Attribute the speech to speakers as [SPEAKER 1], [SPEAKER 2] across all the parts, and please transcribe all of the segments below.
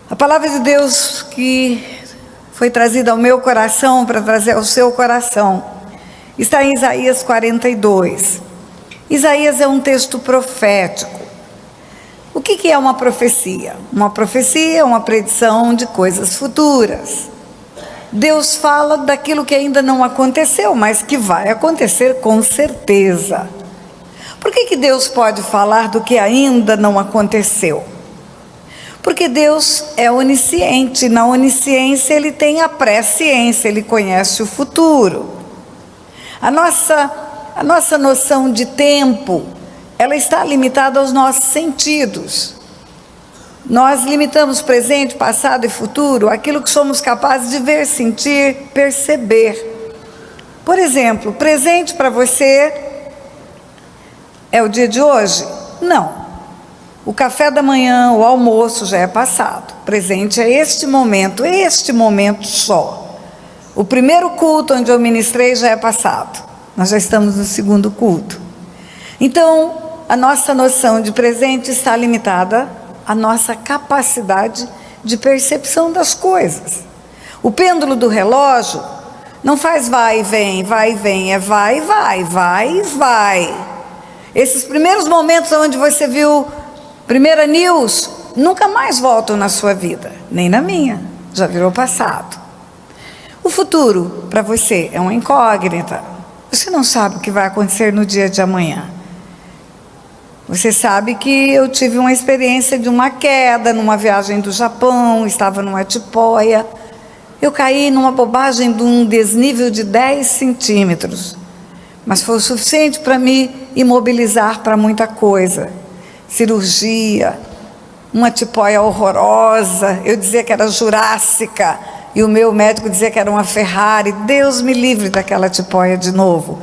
[SPEAKER 1] A palavra de Deus que foi trazida ao meu coração para trazer ao seu coração está em Isaías 42. Isaías é um texto profético. O que é uma profecia? Uma profecia é uma predição de coisas futuras. Deus fala daquilo que ainda não aconteceu, mas que vai acontecer com certeza. Por que Deus pode falar do que ainda não aconteceu? Porque Deus é onisciente. Na onisciência Ele tem a presciência, Ele conhece o futuro. A nossa noção de tempo, ela está limitada aos nossos sentidos. Nós limitamos presente, passado e futuro àquilo que somos capazes de ver, sentir, perceber. Por exemplo, presente para você é o dia de hoje? Não. O café da manhã, o almoço já é passado. Presente é este momento só. O primeiro culto onde eu ministrei já é passado. Nós já estamos no segundo culto. Então, a nossa noção de presente está limitada à nossa capacidade de percepção das coisas. O pêndulo do relógio não faz vai e vem, é vai e vai, vai e vai. Esses primeiros momentos onde você viu primeira news, nunca mais voltam na sua vida, nem na minha, já virou passado. O futuro, para você, é uma incógnita. Você não sabe o que vai acontecer no dia de amanhã. Você sabe que eu tive uma experiência de uma queda numa viagem do Japão, estava numa tipóia. Eu caí numa bobagem de um desnível de 10 centímetros, mas foi o suficiente para me imobilizar para muita coisa. Cirurgia, uma tipóia horrorosa, eu dizia que era jurássica, e o meu médico dizia que era uma Ferrari. Deus me livre daquela tipóia de novo.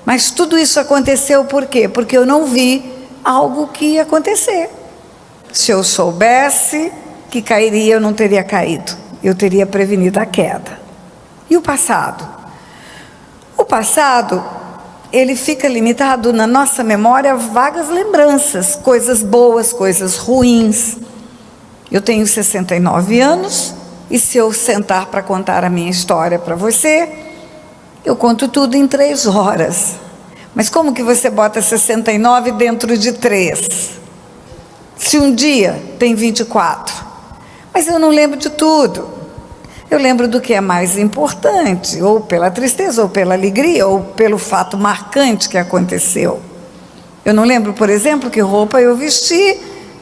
[SPEAKER 1] Mas tudo isso aconteceu por quê? Porque eu não vi algo que ia acontecer. Se eu soubesse que cairia, eu não teria caído, eu teria prevenido a queda. E o passado? O passado, ele fica limitado na nossa memória a vagas lembranças, coisas boas, coisas ruins. Eu tenho 69 anos, e se eu sentar para contar a minha história para você, eu conto tudo em 3 horas. Mas como que você bota 69 dentro de 3? Se um dia tem 24. Mas eu não lembro de tudo. Eu lembro do que é mais importante, ou pela tristeza, ou pela alegria, ou pelo fato marcante que aconteceu. Eu não lembro, por exemplo, que roupa eu vesti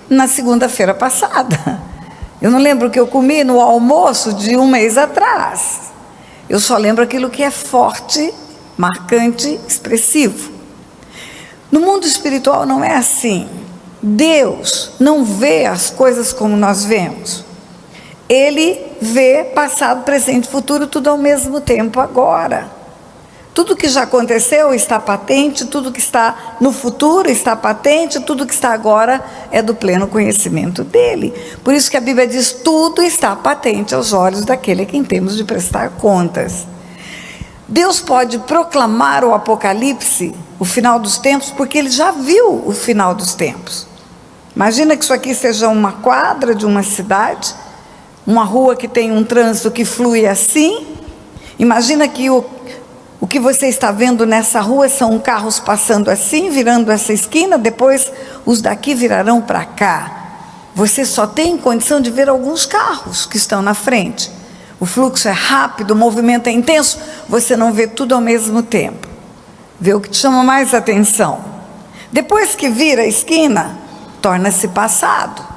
[SPEAKER 1] na segunda-feira passada. Eu não lembro o que eu comi no almoço de um mês atrás. Eu só lembro aquilo que é forte, marcante, expressivo. No mundo espiritual não é assim. Deus não vê as coisas como nós vemos. Ele vê passado, presente e futuro tudo ao mesmo tempo agora. Tudo que já aconteceu está patente, tudo que está no futuro está patente, tudo que está agora é do pleno conhecimento dele. Por isso que a Bíblia diz, tudo está patente aos olhos daquele a quem temos de prestar contas. Deus pode proclamar o Apocalipse, o final dos tempos, porque Ele já viu o final dos tempos. Imagina que isso aqui seja uma quadra de uma cidade, uma rua que tem um trânsito que flui assim. Imagina que o que você está vendo nessa rua são carros passando assim, virando essa esquina, depois os daqui virarão para cá. Você só tem condição de ver alguns carros que estão na frente. O fluxo é rápido, o movimento é intenso, você não vê tudo ao mesmo tempo. Vê o que te chama mais atenção. Depois que vira a esquina, torna-se passado.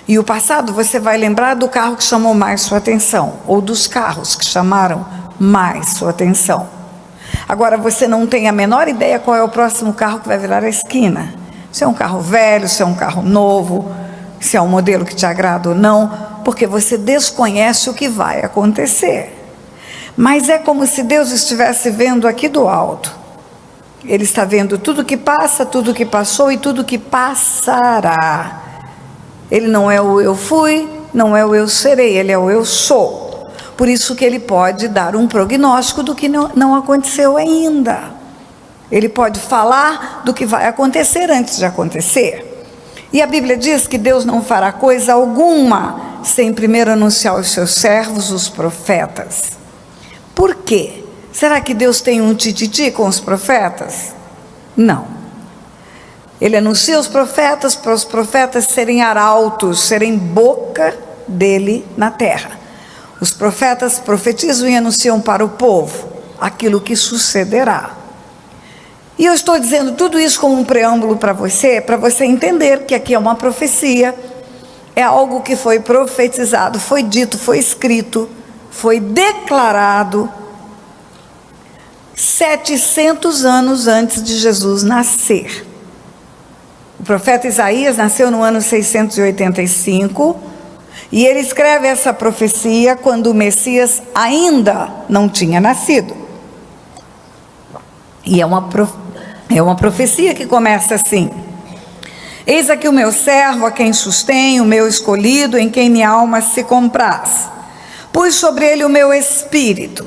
[SPEAKER 1] E o passado você vai lembrar do carro que chamou mais sua atenção, ou dos carros que chamaram mais sua atenção. Agora você não tem a menor ideia qual é o próximo carro que vai virar a esquina. Se é um carro velho, se é um carro novo, se é um modelo que te agrada ou não, porque você desconhece o que vai acontecer. Mas é como se Deus estivesse vendo aqui do alto. Ele está vendo tudo que passa, tudo que passou e tudo que passará. Ele não é o eu fui, não é o eu serei, ele é o eu sou. Por isso que ele pode dar um prognóstico do que não aconteceu ainda. Ele pode falar do que vai acontecer antes de acontecer. E a Bíblia diz que Deus não fará coisa alguma sem primeiro anunciar aos seus servos, os profetas. Por quê? Será que Deus tem um tititi com os profetas? Não. Ele anuncia os profetas para os profetas serem arautos, serem boca dele na terra. Os profetas profetizam e anunciam para o povo aquilo que sucederá. E eu estou dizendo tudo isso como um preâmbulo para você entender que aqui é uma profecia, é algo que foi profetizado, foi dito, foi escrito, foi declarado 700 anos antes de Jesus nascer. O profeta Isaías nasceu no ano 685 e ele escreve essa profecia quando o Messias ainda não tinha nascido. E é uma profecia que começa assim: eis aqui o meu servo, a quem sustenho, o meu escolhido, em quem minha alma se compraz. Pus sobre ele o meu espírito,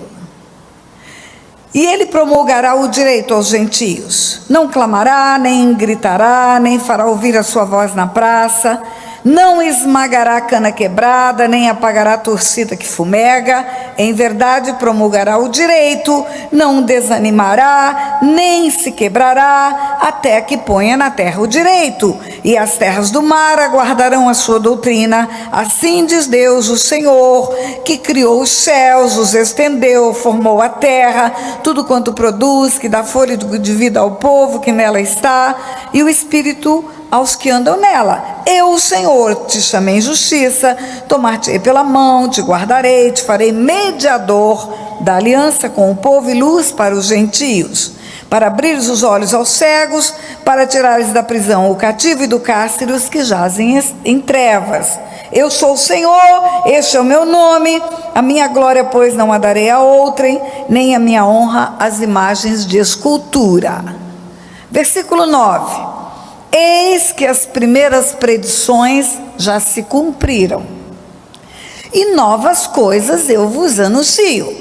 [SPEAKER 1] e ele promulgará o direito aos gentios. Não clamará, nem gritará, nem fará ouvir a sua voz na praça. Não esmagará a cana quebrada, nem apagará a torcida que fumega. Em verdade promulgará o direito, não desanimará, nem se quebrará, até que ponha na terra o direito. E as terras do mar aguardarão a sua doutrina. Assim diz Deus, o Senhor, que criou os céus, os estendeu, formou a terra, tudo quanto produz, que dá fôlego de vida ao povo que nela está, e o Espírito aos que andam nela. Eu, o Senhor, te chamei em justiça, tomar-te-ei pela mão, te guardarei, te farei mediador da aliança com o povo e luz para os gentios, para abrires os olhos aos cegos, para tirares da prisão o cativo e do cárcere os que jazem em trevas. Eu sou o Senhor, este é o meu nome, a minha glória, pois, não a darei a outrem, nem a minha honra às imagens de escultura. Versículo 9. Eis que as primeiras predições já se cumpriram, e novas coisas eu vos anuncio,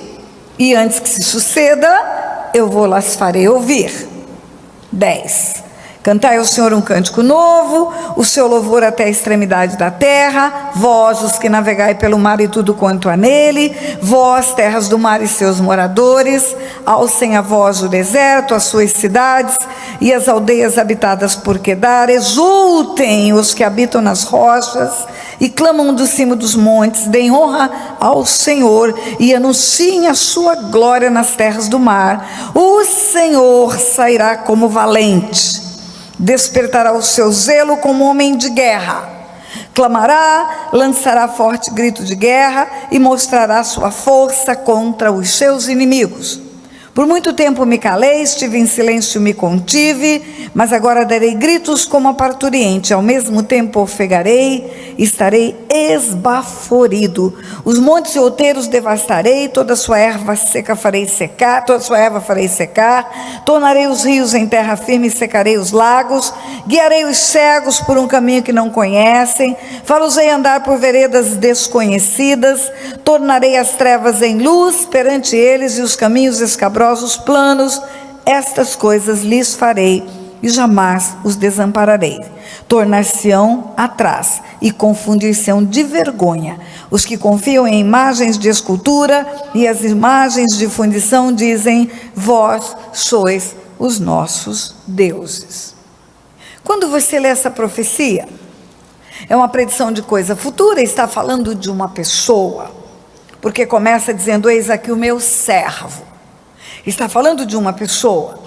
[SPEAKER 1] e antes que se suceda, eu vou-las farei ouvir. 10. Cantai ao Senhor um cântico novo, o seu louvor até a extremidade da terra, vós os que navegai pelo mar e tudo quanto há nele, vós terras do mar e seus moradores, alcem a voz o deserto, as suas cidades e as aldeias habitadas por Quedar, exultem os que habitam nas rochas e clamam do cimo dos montes, deem honra ao Senhor e anunciem a sua glória nas terras do mar. O Senhor sairá como valente, despertará o seu zelo como homem de guerra, clamará, lançará forte grito de guerra e mostrará sua força contra os seus inimigos. Por muito tempo me calei, estive em silêncio, me contive, mas agora darei gritos como a parturiente, ao mesmo tempo ofegarei, estarei esbaforido. Os montes e outeiros devastarei, toda sua erva seca farei secar, toda sua erva farei secar, tornarei os rios em terra firme e secarei os lagos, guiarei os cegos por um caminho que não conhecem, far-los-ei andar por veredas desconhecidas, tornarei as trevas em luz perante eles e os caminhos escabrosos planos. Estas coisas lhes farei e jamais os desampararei. Tornar-se-ão atrás e confundir-se-ão de vergonha os que confiam em imagens de escultura e as imagens de fundição dizem: vós sois os nossos deuses. Quando você lê essa profecia, é uma predição de coisa futura, está falando de uma pessoa, porque começa dizendo: eis aqui o meu servo. Está falando de uma pessoa,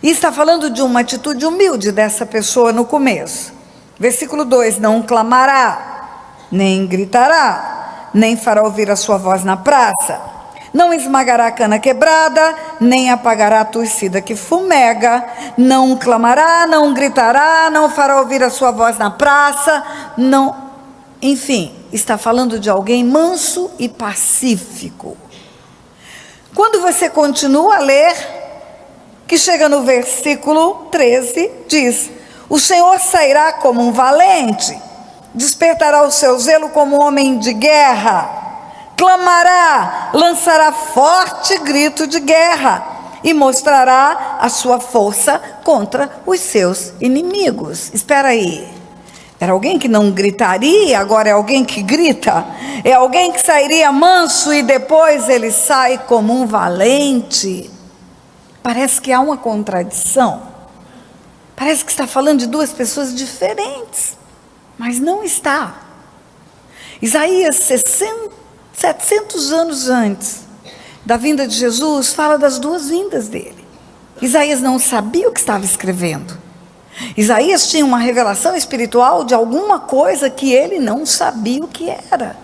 [SPEAKER 1] e está falando de uma atitude humilde dessa pessoa no começo. Versículo 2: não clamará, nem gritará, nem fará ouvir a sua voz na praça, não esmagará a cana quebrada, nem apagará a torcida que fumega, não clamará, não gritará, não fará ouvir a sua voz na praça, não... Enfim, está falando de alguém manso e pacífico. Quando você continua a ler, que chega no versículo 13, diz: o Senhor sairá como um valente, despertará o seu zelo como um homem de guerra, clamará, lançará forte grito de guerra e mostrará a sua força contra os seus inimigos. Espera aí, Era alguém que não gritaria, agora é alguém que grita. É alguém que sairia manso e depois ele sai como um valente. Parece que há uma contradição. Parece que está falando de duas pessoas diferentes, mas não está. Isaías, 700 anos antes da vinda de Jesus, fala das duas vindas dele. Isaías não sabia o que estava escrevendo. Isaías tinha uma revelação espiritual de alguma coisa que ele não sabia o que era,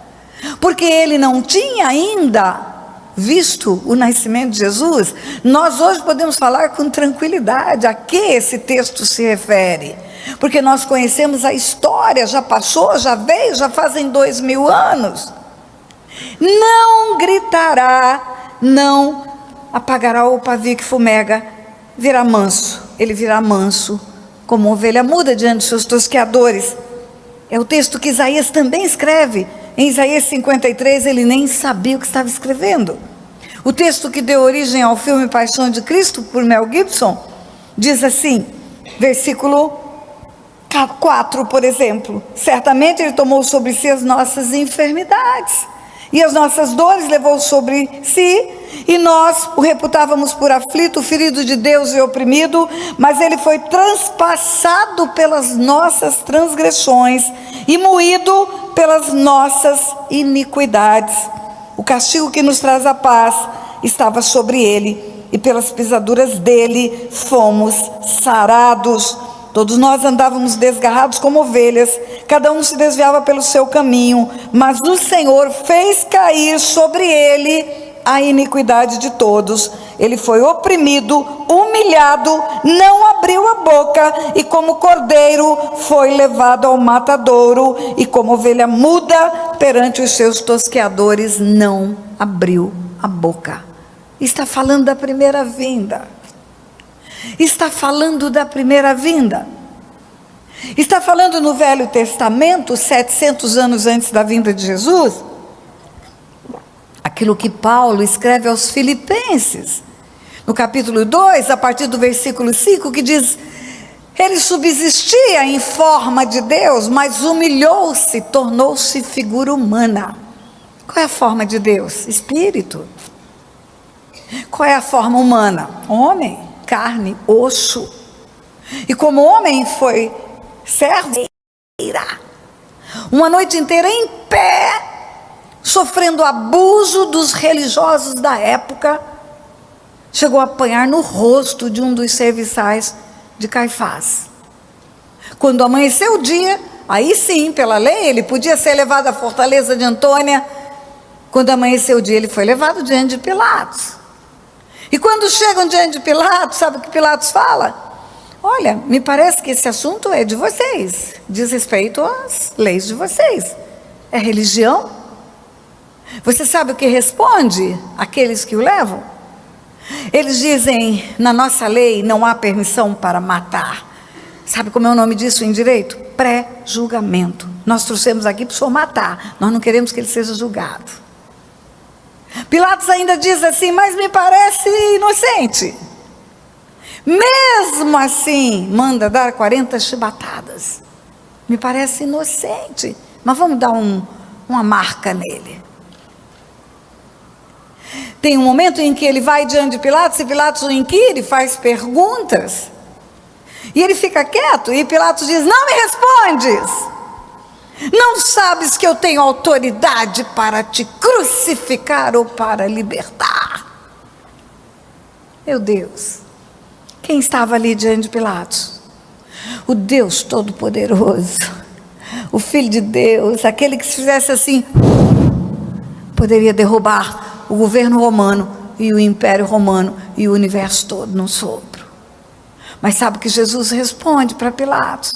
[SPEAKER 1] porque ele não tinha ainda visto o nascimento de Jesus. Nós hoje podemos falar com tranquilidade a que esse texto se refere, porque nós conhecemos a história, já passou, já veio, já fazem 2000 anos. Não gritará, não apagará o pavio que fumega, virá manso, ele virá manso, como ovelha muda diante dos seus tosqueadores. É o texto que Isaías também escreve. Em Isaías 53, ele nem sabia o que estava escrevendo. O texto que deu origem ao filme Paixão de Cristo, por Mel Gibson, diz assim, versículo 4, por exemplo: certamente ele tomou sobre si as nossas enfermidades, e as nossas dores levou sobre si, e nós o reputávamos por aflito, ferido de Deus e oprimido, mas ele foi transpassado pelas nossas transgressões e moído pelas nossas iniquidades. O castigo que nos traz a paz estava sobre ele, e pelas pisaduras dele fomos sarados. Todos nós andávamos desgarrados como ovelhas, cada um se desviava pelo seu caminho, mas o Senhor fez cair sobre ele a iniquidade de todos. Ele foi oprimido, humilhado, não abriu a boca, e como cordeiro foi levado ao matadouro, e como ovelha muda perante os seus tosqueadores não abriu a boca. Está falando da primeira vinda. Está falando da primeira vinda. Está falando no Velho Testamento, 700 anos antes da vinda de Jesus, aquilo que Paulo escreve aos Filipenses, no capítulo 2, a partir do versículo 5, que diz: ele subsistia em forma de Deus, mas humilhou-se, tornou-se figura humana. Qual é a forma de Deus? Espírito. Qual é a forma humana? Homem, carne, osso. E como homem foi servo, uma noite inteira em pé, sofrendo abuso dos religiosos da época, chegou a apanhar no rosto de um dos serviçais de Caifás. Quando amanheceu o dia, aí sim, pela lei, ele podia ser levado à fortaleza de Antônia. Quando amanheceu o dia, ele foi levado diante de Pilatos. E quando chegam diante de Pilatos, sabe o que Pilatos fala? Olha, me parece que esse assunto é de vocês, diz respeito às leis de vocês, é religião. Você sabe o que responde aqueles que o levam? Eles dizem: na nossa lei não há permissão para matar. Sabe como é o nome disso em direito? Pré-julgamento. Nós trouxemos aqui para o senhor matar, nós não queremos que ele seja julgado. Pilatos ainda diz assim: mas me parece inocente. Mesmo assim, manda dar 40 chibatadas. Me parece inocente, mas vamos dar uma marca nele. Tem um momento em que ele vai diante de Pilatos, e Pilatos o inquire, faz perguntas, e ele fica quieto, e Pilatos diz: não me respondes? Não sabes que eu tenho autoridade para te crucificar ou para libertar? Meu Deus, quem estava ali diante de Pilatos? O Deus Todo-Poderoso, o Filho de Deus, aquele que se fizesse assim, poderia derrubar o governo romano e o império romano e o universo todo num sopro. Mas sabe o que Jesus responde para Pilatos?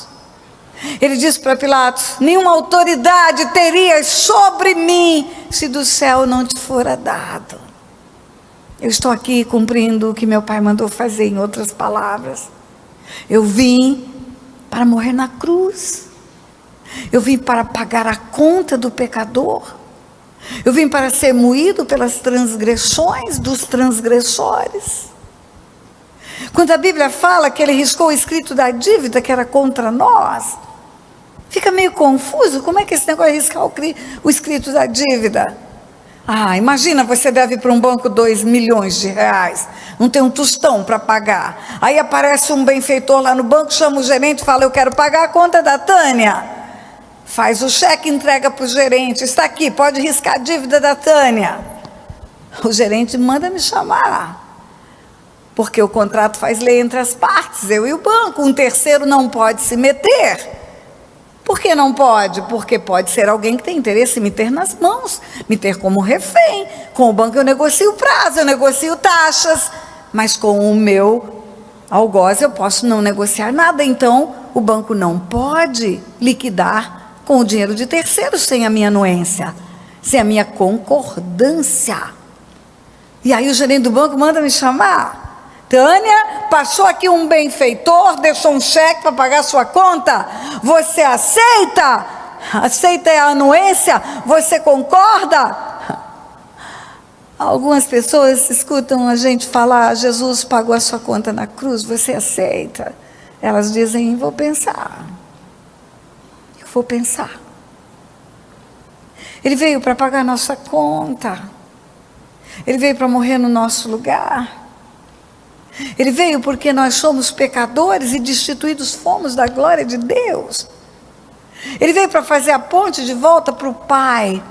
[SPEAKER 1] Ele diz para Pilatos: nenhuma autoridade terias sobre mim se do céu não te fora dado. Eu estou aqui cumprindo o que meu pai mandou fazer. Em outras palavras, eu vim para morrer na cruz, eu vim para pagar a conta do pecador, eu vim para ser moído pelas transgressões dos transgressores. Quando a Bíblia fala que ele riscou o escrito da dívida que era contra nós, Fica meio confuso, como é que esse negócio de riscar o escrito da dívida? Imagina, você deve para um banco 2 milhões de reais, não tem um tostão para pagar. Aí aparece um benfeitor lá no banco, chama o gerente e fala, eu quero pagar a conta da Tânia. Faz o cheque, entrega para o gerente, está aqui, pode riscar a dívida da Tânia. O gerente manda me chamar, porque o contrato faz lei entre as partes, eu e o banco, um terceiro não pode se meter. Por que não pode? Porque pode ser alguém que tem interesse em me ter nas mãos, me ter como refém. Com o banco eu negocio prazo, eu negocio taxas, mas com o meu algoz eu posso não negociar nada. Então o banco não pode liquidar com o dinheiro de terceiros sem a minha anuência, sem a minha concordância. E aí o gerente do banco manda me chamar. Tânia, passou aqui um benfeitor, deixou um cheque para pagar sua conta, você aceita? Aceita a anuência? Você concorda? Algumas pessoas escutam a gente falar, Jesus pagou a sua conta na cruz, você aceita? Elas dizem, vou pensar. Eu vou pensar. Ele veio para pagar a nossa conta. Ele veio para morrer no nosso lugar. Ele veio porque nós somos pecadores e destituídos fomos da glória de Deus. Ele veio para fazer a ponte de volta para o Pai.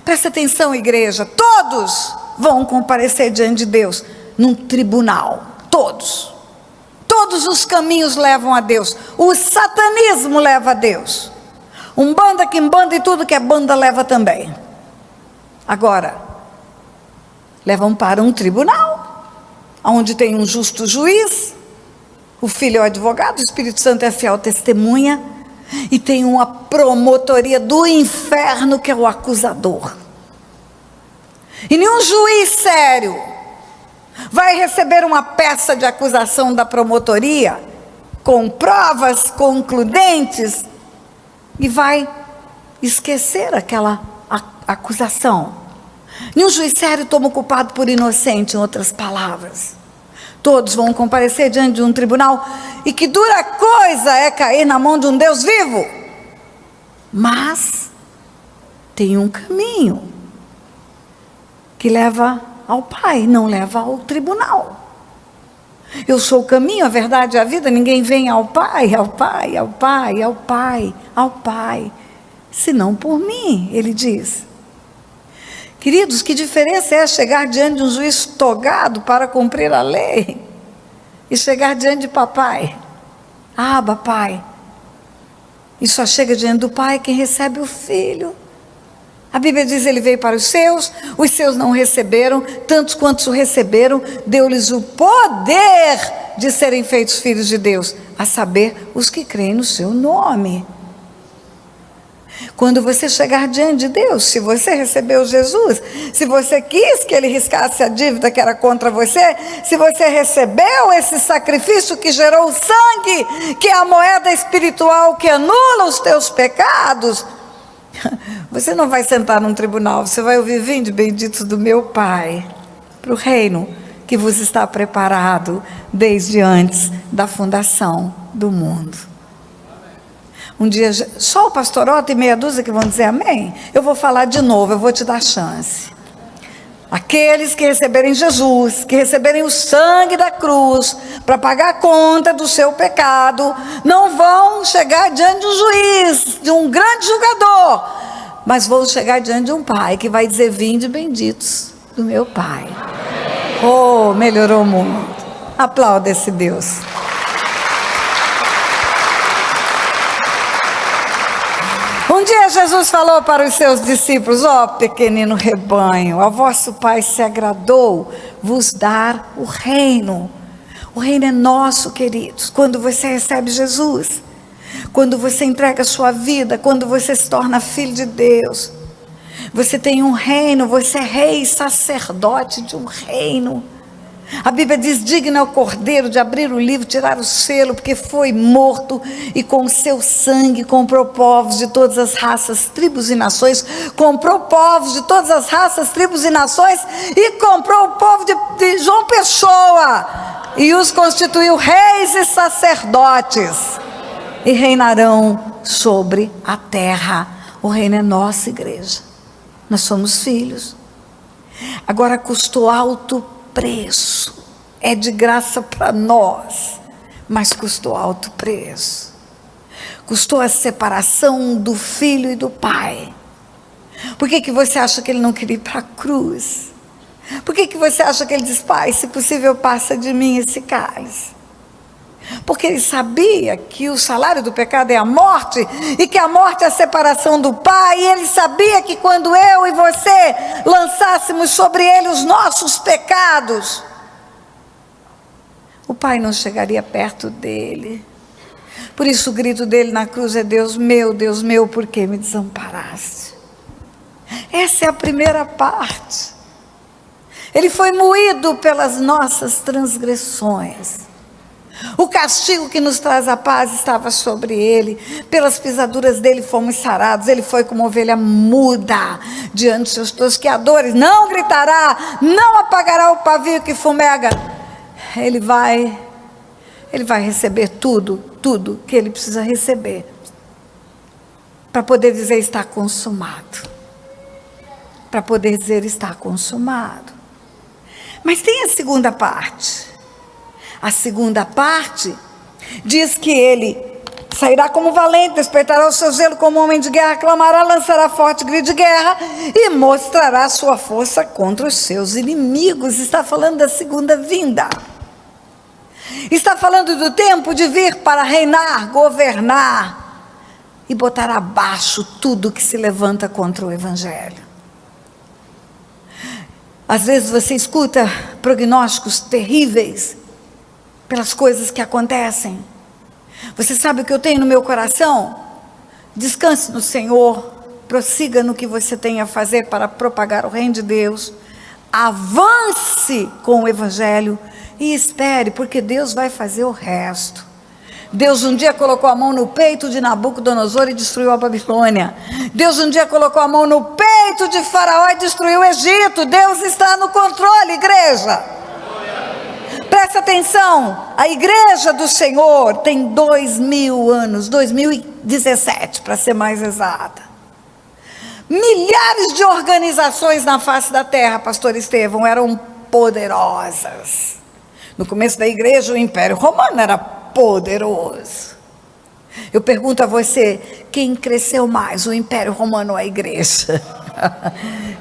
[SPEAKER 1] Presta atenção, igreja, todos vão comparecer diante de Deus num tribunal, todos os caminhos levam a Deus, o satanismo leva a Deus, umbanda, quimbanda e tudo que é banda leva também. Agora, levam para um tribunal, onde tem um justo juiz, o Filho é o advogado, o Espírito Santo é a fiel testemunha, e tem uma promotoria do inferno que é o acusador. E nenhum juiz sério vai receber uma peça de acusação da promotoria, com provas concludentes, e vai esquecer aquela acusação. Nenhum juiz sério toma o culpado por inocente, em outras palavras. Todos vão comparecer diante de um tribunal, e que dura coisa é cair na mão de um Deus vivo. Mas tem um caminho que leva ao Pai, não leva ao tribunal. Eu sou o caminho, a verdade e a vida, ninguém vem ao Pai, ao Pai, ao Pai, ao Pai, ao Pai, senão por mim, ele diz. Queridos, que diferença é chegar diante de um juiz togado para cumprir a lei e chegar diante de papai, Abba, Pai, e só chega diante do Pai quem recebe o Filho. A Bíblia diz, ele veio para os seus não receberam, tantos quantos o receberam, deu-lhes o poder de serem feitos filhos de Deus, a saber, os que creem no seu nome. Quando você chegar diante de Deus, se você recebeu Jesus, se você quis que ele riscasse a dívida que era contra você, se você recebeu esse sacrifício que gerou o sangue, que é a moeda espiritual que anula os teus pecados, você não vai sentar num tribunal, você vai ouvir, vinde benditos do meu Pai, para o reino que vos está preparado desde antes da fundação do mundo. Um dia, só o pastor Otto e meia dúzia que vão dizer amém. Eu vou falar de novo, eu vou te dar chance. Aqueles que receberem Jesus, que receberem o sangue da cruz, para pagar a conta do seu pecado, não vão chegar diante de um juiz, de um grande julgador, mas vão chegar diante de um Pai, que vai dizer, vinde benditos do meu Pai. Oh, melhorou muito. Aplauda esse Deus. Um dia Jesus falou para os seus discípulos, ó pequenino rebanho, a vosso Pai se agradou vos dar o reino. O reino é nosso, queridos, quando você recebe Jesus, quando você entrega a sua vida, quando você se torna filho de Deus. Você tem um reino, você é rei e sacerdote de um reino. A Bíblia diz, digno é o Cordeiro de abrir o livro, tirar o selo, porque foi morto e com o seu sangue comprou povos de todas as raças, tribos e nações, comprou povos de todas as raças, tribos e nações, e comprou o povo de João Pessoa, e os constituiu reis e sacerdotes. e reinarão sobre a terra. O reino é nosso, igreja. Nós somos filhos. Agora custou alto preço. É de graça para nós, mas custou alto preço. Custou a separação do filho e do pai. Por que você acha que ele não queria ir para a cruz? Por que você acha que ele diz: Pai, se possível passa de mim esse cálice? Porque ele sabia que o salário do pecado é a morte, e que a morte é a separação do Pai, e ele sabia que quando eu e você lançássemos sobre ele os nossos pecados, o Pai não chegaria perto dele. Por isso o grito dele na cruz é: Deus meu, por que me desamparaste? Essa é a primeira parte. Ele foi moído pelas nossas transgressões. O castigo que nos traz a paz estava sobre ele. Pelas pisaduras dele fomos sarados. Ele foi como ovelha muda diante dos seus tosqueadores. Não gritará, não apagará o pavio que fumega. Ele vai receber tudo que ele precisa receber, para poder dizer: está consumado. Para poder dizer: está consumado. Mas tem a segunda parte. A segunda parte diz que ele sairá como valente, despertará o seu zelo como homem de guerra, clamará, lançará forte grito de guerra e mostrará sua força contra os seus inimigos. Está falando da segunda vinda. Está falando do tempo de vir para reinar, governar e botar abaixo tudo que se levanta contra o Evangelho. Às vezes você escuta prognósticos terríveis pelas coisas que acontecem. Você sabe o que eu tenho no meu coração? Descanse no Senhor, prossiga no que você tem a fazer para propagar o reino de Deus, avance com o Evangelho e espere, porque Deus vai fazer o resto. Deus um dia colocou a mão no peito de Nabucodonosor e destruiu a Babilônia. Deus um dia colocou a mão no peito de Faraó e destruiu o Egito. Deus está no controle, igreja. Presta atenção, a igreja do Senhor tem 2000 anos, 2017 para ser mais exata. Milhares de organizações na face da terra, pastor Estevão, eram poderosas. No começo da igreja, o Império Romano era poderoso. Eu pergunto a você, quem cresceu mais, o Império Romano ou a igreja?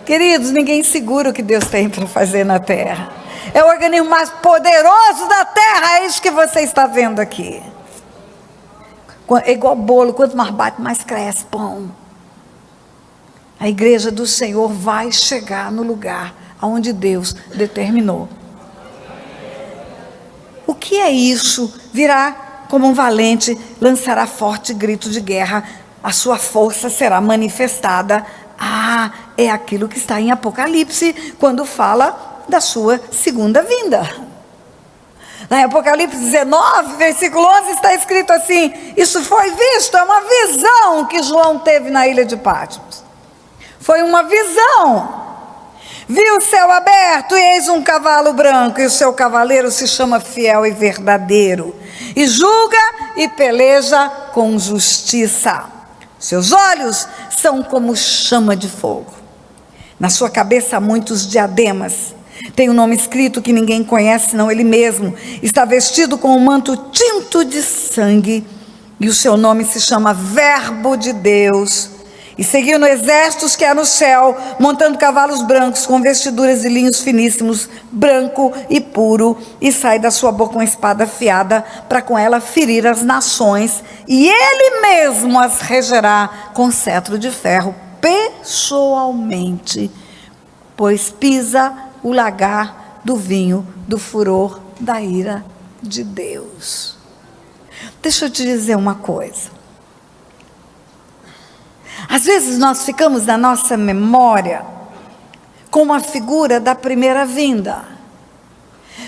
[SPEAKER 1] Queridos, ninguém segura o que Deus tem para fazer na terra. É o organismo mais poderoso da terra, é isso que você está vendo aqui. É igual bolo, quanto mais bate, mais cresce pão. A igreja do Senhor vai chegar no lugar onde Deus determinou. O que é isso? Virá como um valente, lançará forte grito de guerra, a sua força será manifestada. É aquilo que está em Apocalipse, quando fala da sua segunda vinda. Lá em Apocalipse 19, versículo 11, está escrito assim: isso foi visto, é uma visão que João teve na ilha de Patmos. Foi uma visão. Viu o céu aberto e eis um cavalo branco, e o seu cavaleiro se chama Fiel e Verdadeiro, e julga e peleja com justiça. Seus olhos são como chama de fogo. Na sua cabeça há muitos diademas. Tem um nome escrito que ninguém conhece senão ele mesmo. Está vestido com um manto tinto de sangue, e o seu nome se chama Verbo de Deus. E seguiu no exércitos que há no céu, montando cavalos brancos, com vestiduras de linhos finíssimos, branco e puro, e sai da sua boca uma espada afiada, para com ela ferir as nações, e ele mesmo as regerá com cetro de ferro, pessoalmente, pois pisa o lagar do vinho do furor da ira de Deus. Deixa eu te dizer uma coisa. Às vezes nós ficamos na nossa memória com a figura da primeira vinda,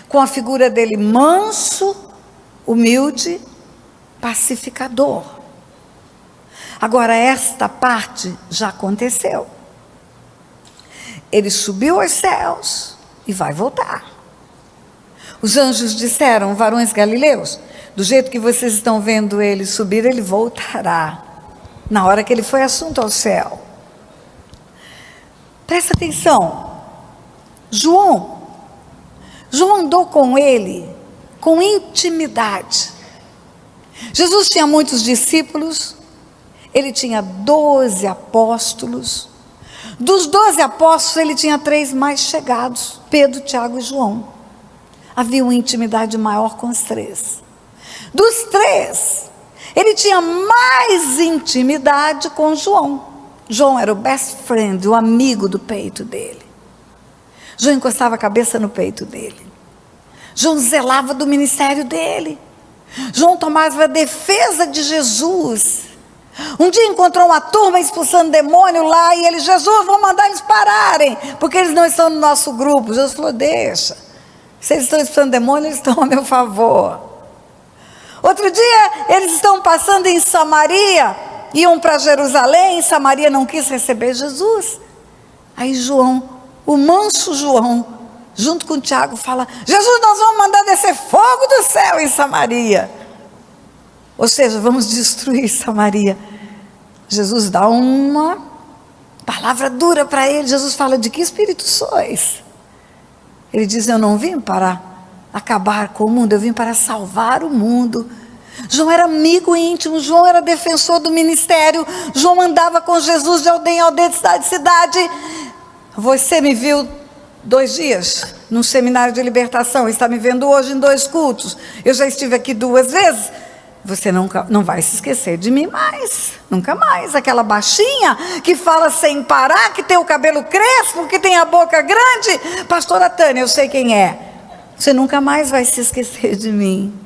[SPEAKER 1] com a figura dele manso, humilde, pacificador. Agora esta parte já aconteceu. Ele subiu aos céus e vai voltar. Os anjos disseram: varões galileus, Do jeito que vocês estão vendo ele subir, ele voltará. Na hora que ele foi assunto ao céu. Presta atenção. João andou com ele com intimidade. Jesus tinha muitos discípulos. Ele tinha 12 apóstolos. Dos 12 apóstolos, ele tinha 3 mais chegados: Pedro, Tiago e João. Havia uma intimidade maior com os 3. Dos 3, ele tinha mais intimidade com João. João era o best friend, o amigo do peito dele. João encostava a cabeça no peito dele. João zelava do ministério dele. João tomava a defesa de Jesus. Um dia encontrou uma turma expulsando demônio lá, e ele: Jesus, vou mandar eles pararem, porque eles não estão no nosso grupo. Jesus falou: deixa, se eles estão expulsando demônio, eles estão a meu favor. Outro dia, eles estão passando em Samaria, iam para Jerusalém, e Samaria não quis receber Jesus. Aí João, o manso João, junto com Tiago, fala: Jesus, nós vamos mandar descer fogo do céu em Samaria. Ou seja, vamos destruir Samaria. Jesus dá uma palavra dura para ele. Jesus fala: de que espírito sois? Ele diz: eu não vim para acabar com o mundo, eu vim para salvar o mundo. João era amigo íntimo, João era defensor do ministério, João andava com Jesus de aldeia em aldeia, de cidade em cidade. Você me viu 2 dias num seminário de libertação, está me vendo hoje em 2 cultos. Eu já estive aqui 2 vezes. Você não vai se esquecer de mim mais, nunca mais. Aquela baixinha que fala sem parar, que tem o cabelo crespo, que tem a boca grande. Pastora Tânia, eu sei quem é. Você nunca mais vai se esquecer de mim.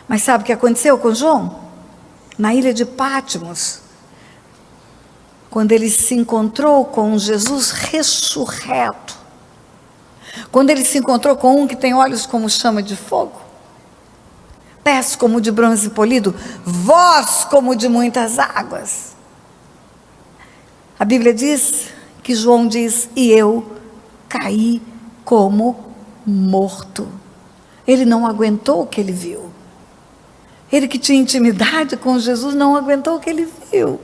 [SPEAKER 1] Mas sabe o que aconteceu com João? Na ilha de Patmos, quando ele se encontrou com Jesus ressurreto, quando ele se encontrou com um que tem olhos como chama de fogo, pés como de bronze polido, voz como de muitas águas. A Bíblia diz que João diz: e eu caí como morto. Ele não aguentou o que ele viu. Ele que tinha intimidade com Jesus não aguentou o que ele viu.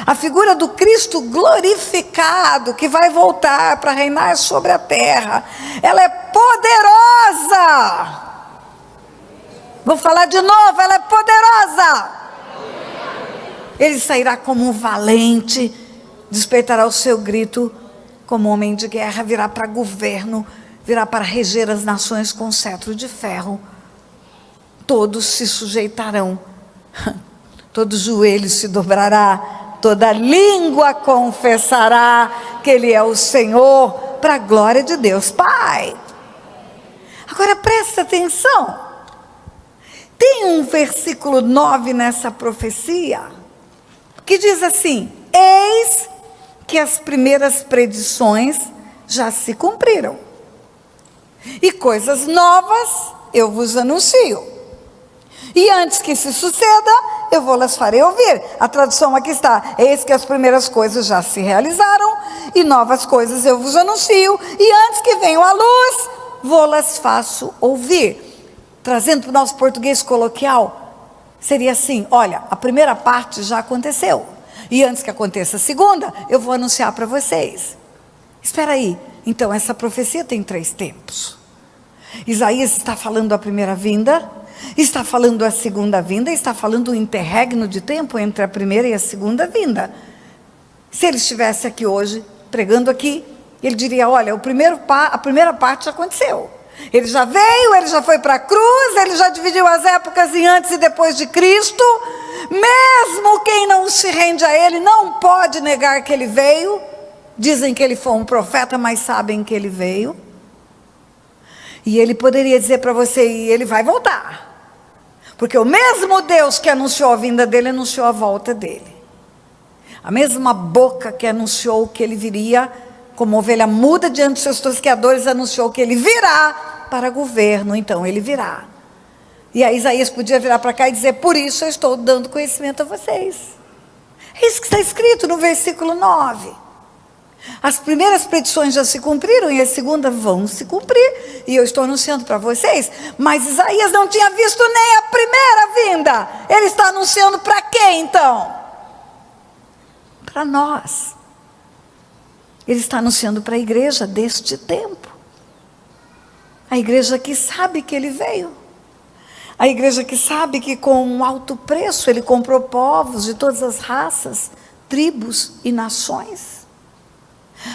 [SPEAKER 1] A figura do Cristo glorificado, que vai voltar para reinar sobre a terra, ela é poderosa. Vou falar de novo, ela é poderosa. Ele sairá como um valente, despertará o seu grito como homem de guerra, virá para governo, virá para reger as nações com cetro de ferro. Todos se sujeitarão, todo joelho se dobrará, toda língua confessará que Ele é o Senhor, para a glória de Deus Pai. Agora presta atenção, tem um versículo 9 nessa profecia, que diz assim: eis que as primeiras predições já se cumpriram, e coisas novas eu vos anuncio. E antes que se suceda, eu vou-las farei ouvir. A tradução aqui está: eis que as primeiras coisas já se realizaram, e novas coisas eu vos anuncio, e antes que venham à luz, vou-las faço ouvir. Trazendo para o nosso português coloquial, seria assim: olha, a primeira parte já aconteceu, e antes que aconteça a segunda, eu vou anunciar para vocês. Espera aí, então essa profecia tem 3 tempos. Isaías está falando da primeira vinda, está falando da segunda vinda, está falando do interregno de tempo entre a primeira e a segunda vinda. Se ele estivesse aqui hoje, pregando aqui, ele diria: olha, a primeira parte já aconteceu. Ele já veio, ele já foi para a cruz, ele já dividiu as épocas em antes e depois de Cristo. Mesmo quem não se rende a ele não pode negar que ele veio. Dizem que ele foi um profeta, mas sabem que ele veio. E ele poderia dizer para você: e ele vai voltar. Porque o mesmo Deus que anunciou a vinda dele, anunciou a volta dele. A mesma boca que anunciou que ele viria como ovelha muda diante dos seus tosqueadores, anunciou que ele virá para governo, então ele virá. E aí Isaías podia virar para cá e dizer: por isso eu estou dando conhecimento a vocês. É isso que está escrito no versículo 9. As primeiras predições já se cumpriram e as segundas vão se cumprir. E eu estou anunciando para vocês. Mas Isaías não tinha visto nem a primeira vinda. Ele está anunciando para quem então? Para nós. Ele está anunciando para a igreja deste tempo. A igreja que sabe que ele veio. A igreja que sabe que com um alto preço ele comprou povos de todas as raças, tribos e nações.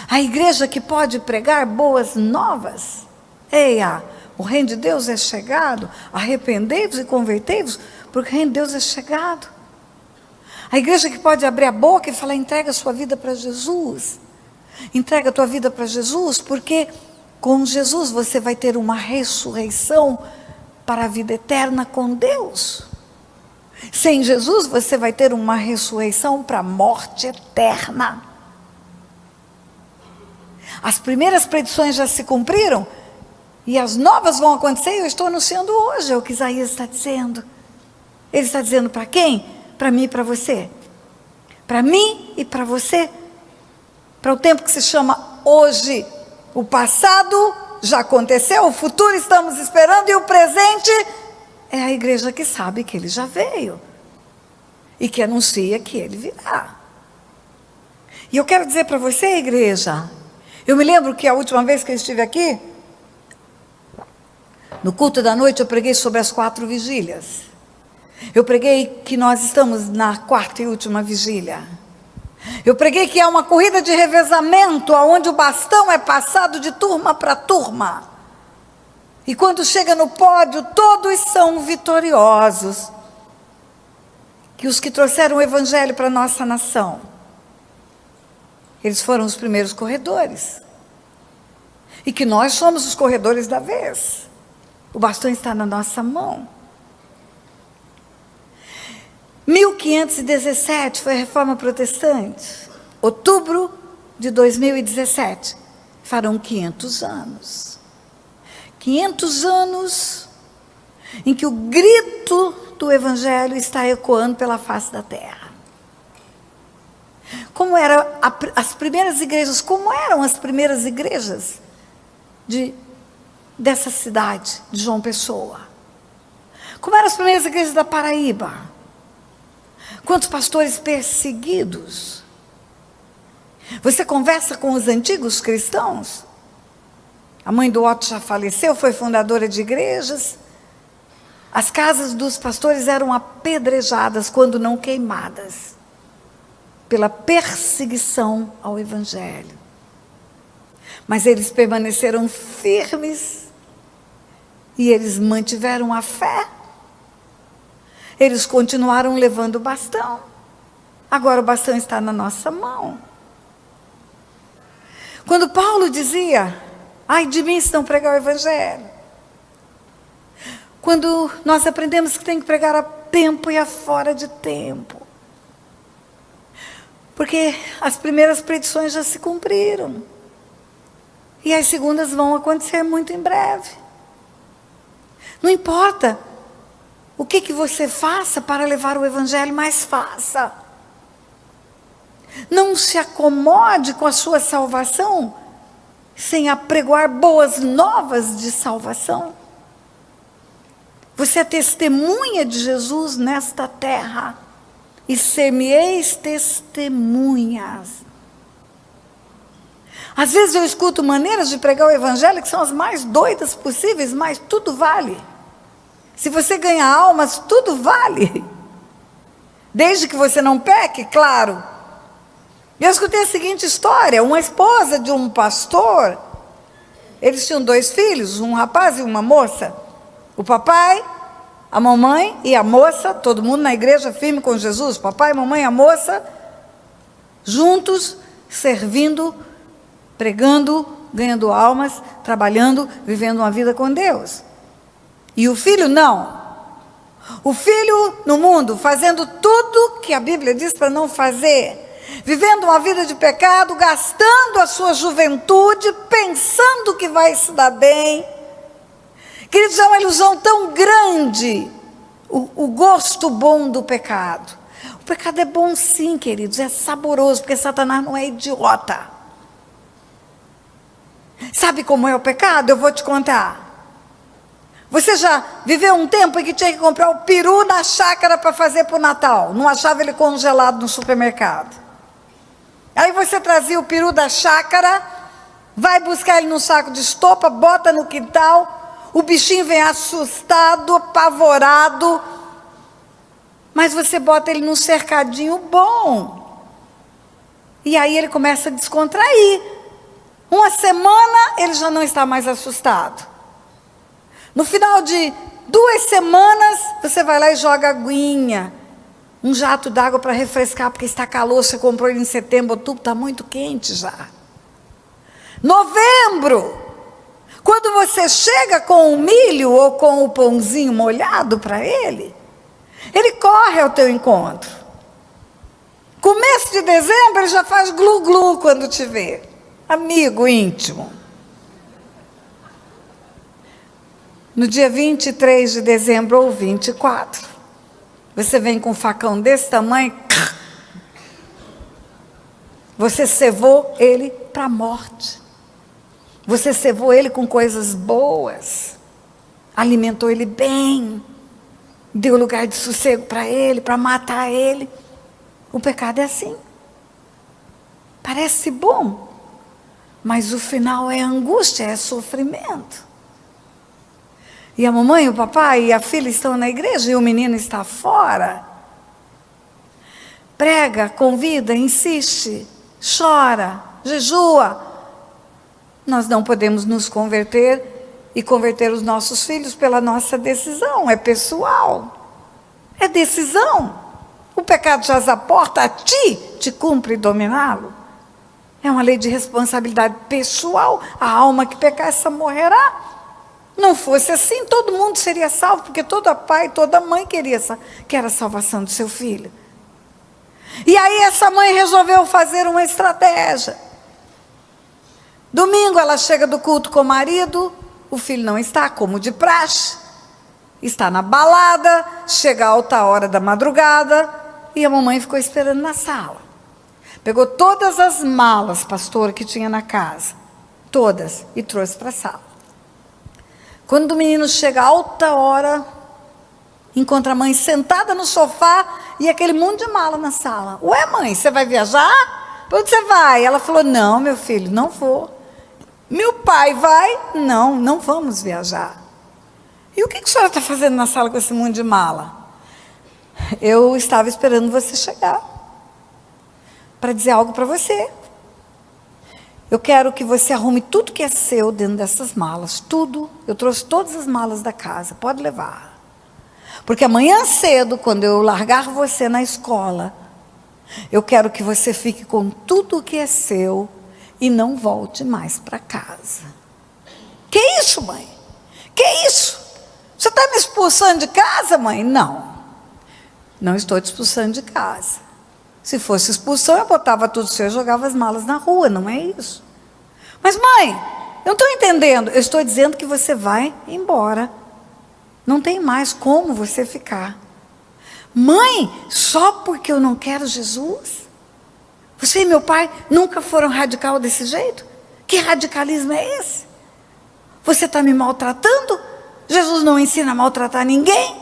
[SPEAKER 1] A igreja que pode pregar boas novas. Eia, o reino de Deus é chegado, arrependei-vos e convertei-vos, porque o reino de Deus é chegado. A igreja que pode abrir a boca e falar, entrega a sua vida para Jesus. Entrega a tua vida para Jesus, porque com Jesus você vai ter uma ressurreição para a vida eterna com Deus. Sem Jesus você vai ter uma ressurreição para a morte eterna. As primeiras predições já se cumpriram e as novas vão acontecer. Eu estou anunciando hoje, é o que Isaías está dizendo. Ele está dizendo para quem? Para mim e para você. Para mim e para você. Para o tempo que se chama hoje. O passado já aconteceu, o futuro estamos esperando e o presente é a igreja que sabe que ele já veio e que anuncia que ele virá. E eu quero dizer para você, igreja, eu me lembro que a última vez que eu estive aqui, no culto da noite, eu preguei sobre as 4 vigílias. Eu preguei que nós estamos na 4ª e última vigília. Eu preguei que é uma corrida de revezamento, onde o bastão é passado de turma para turma. E quando chega no pódio, todos são vitoriosos. Que os que trouxeram o evangelho para a nossa nação, eles foram os primeiros corredores. E que nós somos os corredores da vez. O bastão está na nossa mão. 1517 foi a Reforma Protestante. Outubro de 2017. Farão 500 anos. 500 anos em que o grito do Evangelho está ecoando pela face da terra. Como eram as primeiras igrejas? Como eram as primeiras igrejas dessa cidade, de João Pessoa? Como eram as primeiras igrejas da Paraíba? Quantos pastores perseguidos? Você conversa com os antigos cristãos? A mãe do Otto já faleceu, foi fundadora de igrejas. As casas dos pastores eram apedrejadas, quando não queimadas, pela perseguição ao evangelho. Mas eles permaneceram firmes e eles mantiveram a fé. Eles continuaram levando o bastão. Agora o bastão está na nossa mão. Quando Paulo dizia, ai de mim se não pregar o evangelho. Quando nós aprendemos que tem que pregar a tempo e a fora de tempo. Porque as primeiras predições já se cumpriram. E as segundas vão acontecer muito em breve. Não importa o que você faça para levar o evangelho, mas faça. Não se acomode com a sua salvação sem apregoar boas novas de salvação. Você é testemunha de Jesus nesta terra e ser-me-eis testemunhas. Às vezes eu escuto maneiras de pregar o evangelho que são as mais doidas possíveis, mas tudo vale. Se você ganha almas, tudo vale. Desde que você não peque, claro. Eu escutei a seguinte história. Uma esposa de um pastor, eles tinham 2 filhos, um rapaz e uma moça. O papai, a mamãe e a moça, todo mundo na igreja firme com Jesus. Papai, mamãe e a moça, juntos, servindo, pregando, ganhando almas, trabalhando, vivendo uma vida com Deus. E o filho não. O filho no mundo, fazendo tudo que a Bíblia diz para não fazer, vivendo uma vida de pecado, gastando a sua juventude, pensando que vai se dar bem. Queridos, é uma ilusão tão grande o gosto bom do pecado. O pecado é bom sim, queridos, é saboroso, porque Satanás não é idiota. Sabe como é o pecado? Eu vou te contar. Você já viveu um tempo em que tinha que comprar o peru na chácara para fazer para o Natal? Não achava ele congelado no supermercado. Aí você trazia o peru da chácara, vai buscar ele num saco de estopa, bota no quintal, o bichinho vem assustado, apavorado, mas você bota ele num cercadinho bom. E aí ele começa a descontrair. Uma semana ele já não está mais assustado. No final de 2 semanas, você vai lá e joga aguinha, um jato d'água para refrescar, porque está calor, você comprou ele em setembro, outubro, está muito quente já. Novembro, quando você chega com o milho ou com o pãozinho molhado para ele corre ao teu encontro. Começo de dezembro, ele já faz glu-glu quando te vê. Amigo íntimo. No dia 23 de dezembro ou 24, você vem com um facão desse tamanho, você cevou ele para a morte. Você cevou ele com coisas boas, alimentou ele bem, deu lugar de sossego para ele, para matar ele. O pecado é assim. Parece bom, mas o final é angústia, é sofrimento. E a mamãe, o papai e a filha estão na igreja e o menino está fora. Prega, convida, insiste, chora, jejua. Nós não podemos nos converter e converter os nossos filhos pela nossa decisão, é pessoal. É decisão. O pecado jaz à porta, a ti te cumpre dominá-lo. É uma lei de responsabilidade pessoal. A alma que pecar, essa morrerá. Não fosse assim, todo mundo seria salvo, porque todo pai, toda mãe quer a salvação do seu filho. E aí essa mãe resolveu fazer uma estratégia. Domingo ela chega do culto com o marido, o filho não está, como de praxe, está na balada, chega a alta hora da madrugada, e a mamãe ficou esperando na sala. Pegou todas as malas, pastor, que tinha na casa, todas, e trouxe para a sala. Quando o menino chega a alta hora, encontra a mãe sentada no sofá e aquele monte de mala na sala. Ué, mãe, você vai viajar? Para onde você vai? Ela falou, não, meu filho, não vou. Meu pai vai? Não, não vamos viajar. E o que a senhora está fazendo na sala com esse monte de mala? Eu estava esperando você chegar para dizer algo para você. Eu quero que você arrume tudo que é seu dentro dessas malas, tudo. Eu trouxe todas as malas da casa, pode levar. Porque amanhã cedo, quando eu largar você na escola, eu quero que você fique com tudo que é seu e não volte mais para casa. Que isso, mãe? Que isso? Você está me expulsando de casa, mãe? Não, não estou te expulsando de casa. Se fosse expulsão, eu botava tudo seu e jogava as malas na rua, não é isso. Mas mãe, eu não estou entendendo. Eu estou dizendo que você vai embora. Não tem mais como você ficar. Mãe, só porque eu não quero Jesus? Você e meu pai nunca foram radical desse jeito? Que radicalismo é esse? Você está me maltratando? Jesus não ensina a maltratar ninguém?